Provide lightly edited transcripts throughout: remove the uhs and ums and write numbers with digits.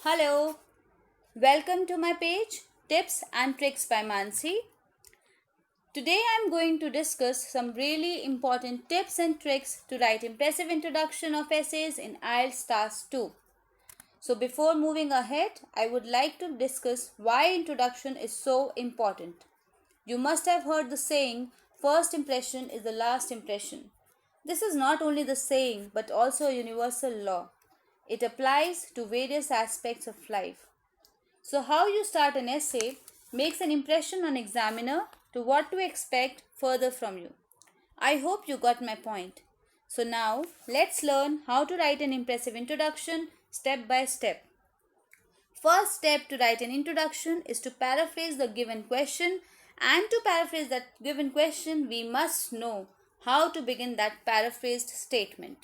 Hello, welcome to my page Tips and Tricks by Mansi. Today I am going to discuss some really important tips and tricks to write impressive introduction of essays in IELTS Task 2. So before moving ahead, I would like to discuss why introduction is so important. You must have heard the saying, first impression is the last impression. This is not only the saying but also a universal law. It applies to various aspects of life. So, how you start an essay makes an impression on examiner to what to expect further from you. I hope you got my point. So, now let's learn how to write an impressive introduction step by step. First step to write an introduction is to paraphrase the given question, and to paraphrase that given question, we must know how to begin that paraphrased statement.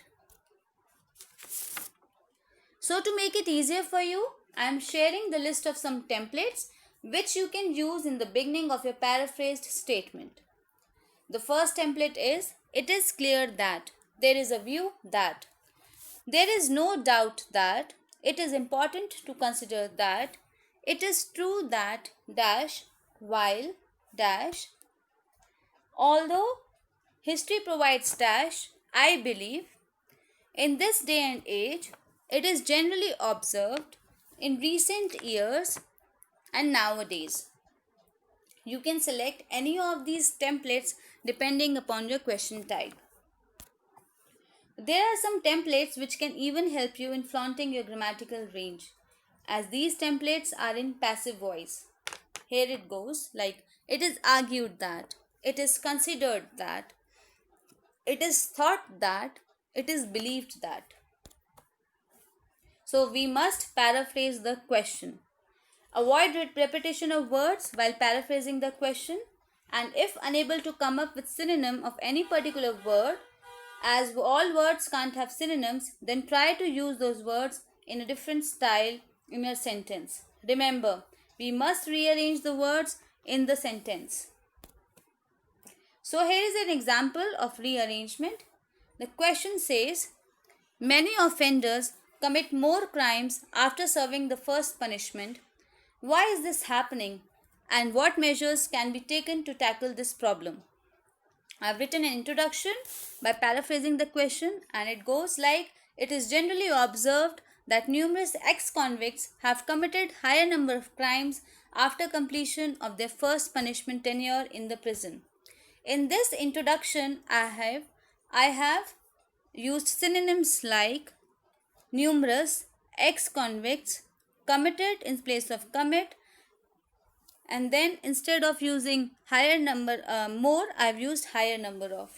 So to make it easier for you, I am sharing the list of some templates which you can use in the beginning of your paraphrased statement. The first template is, it is clear that, there is a view that, there is no doubt that, it is important to consider that, it is true that, dash, while, dash, although history provides dash, I believe, in this day and age, it is generally observed in recent years and nowadays. You can select any of these templates depending upon your question type. There are some templates which can even help you in flaunting your grammatical range, as these templates are in passive voice. Here it goes, like it is argued that, it is considered that, it is thought that, it is believed that. So we must paraphrase the question. Avoid repetition of words while paraphrasing the question, and if unable to come up with synonym of any particular word, as all words can't have synonyms, then try to use those words in a different style in your sentence. Remember, we must rearrange the words in the sentence. So here is an example of rearrangement. The question says, many offenders commit more crimes after serving the first punishment. Why is this happening, and what measures can be taken to tackle this problem? I've written an introduction by paraphrasing the question, and it goes like, it is generally observed that numerous ex-convicts have committed higher number of crimes after completion of their first punishment tenure in the prison. In this introduction, I have used synonyms like numerous, ex-convicts, committed in place of commit, and then instead of using more, I've used higher number of.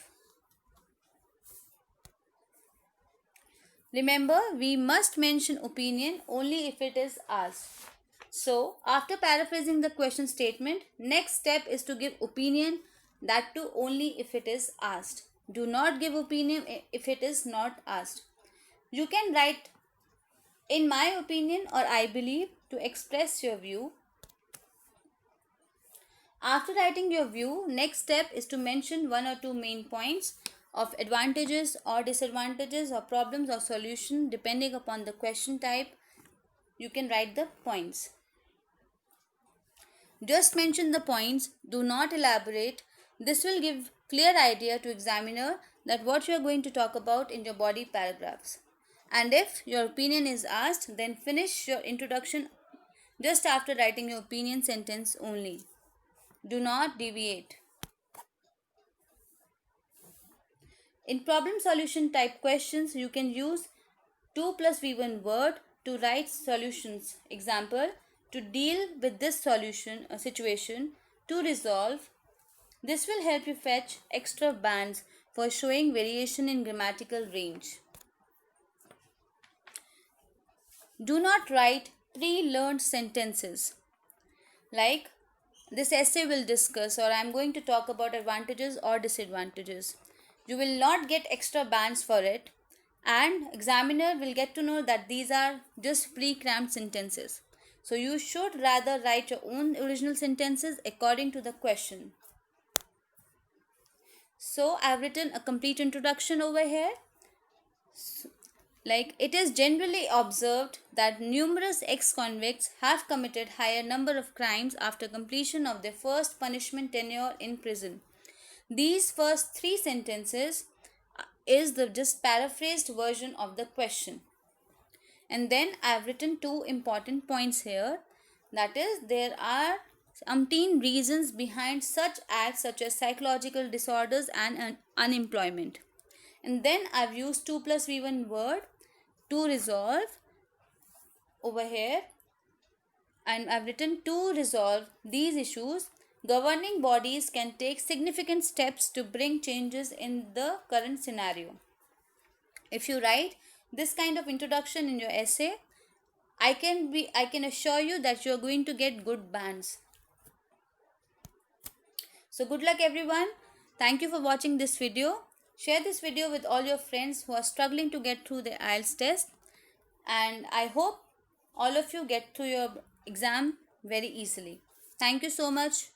Remember, we must mention opinion only if it is asked. So, after paraphrasing the question statement, next step is to give opinion, that too only if it is asked. Do not give opinion if it is not asked. You can write in my opinion or I believe to express your view. After writing your view, next step is to mention one or two main points of advantages or disadvantages or problems or solution depending upon the question type. You can write the points. Just mention the points, do not elaborate. This will give clear idea to examiner that what you are going to talk about in your body paragraphs. And if your opinion is asked, then finish your introduction just after writing your opinion sentence only. Do not deviate. In problem solution type questions, you can use 2 plus V1 word to write solutions. Example, to deal with this situation, to resolve. This will help you fetch extra bands for showing variation in grammatical range. Do not write pre-learned sentences like, this essay will discuss, or I am going to talk about advantages or disadvantages. You will not get extra bands for it, and examiner will get to know that these are just pre-crammed sentences. So you should rather write your own original sentences according to the question. So I have written a complete introduction over here. Like, it is generally observed that numerous ex-convicts have committed higher number of crimes after completion of their first punishment tenure in prison. These first three sentences is the just paraphrased version of the question. And then I've written two important points here. That is, there are umpteen reasons behind such acts such as psychological disorders and unemployment. And then I've used 2 plus v1 word to resolve over here, and I've written to resolve these issues. Governing bodies can take significant steps to bring changes in the current scenario. If you write this kind of introduction in your essay, I can assure you that you're going to get good bands. So good luck everyone. Thank you for watching this video. Share this video with all your friends who are struggling to get through the IELTS test, and I hope all of you get through your exam very easily. Thank you so much.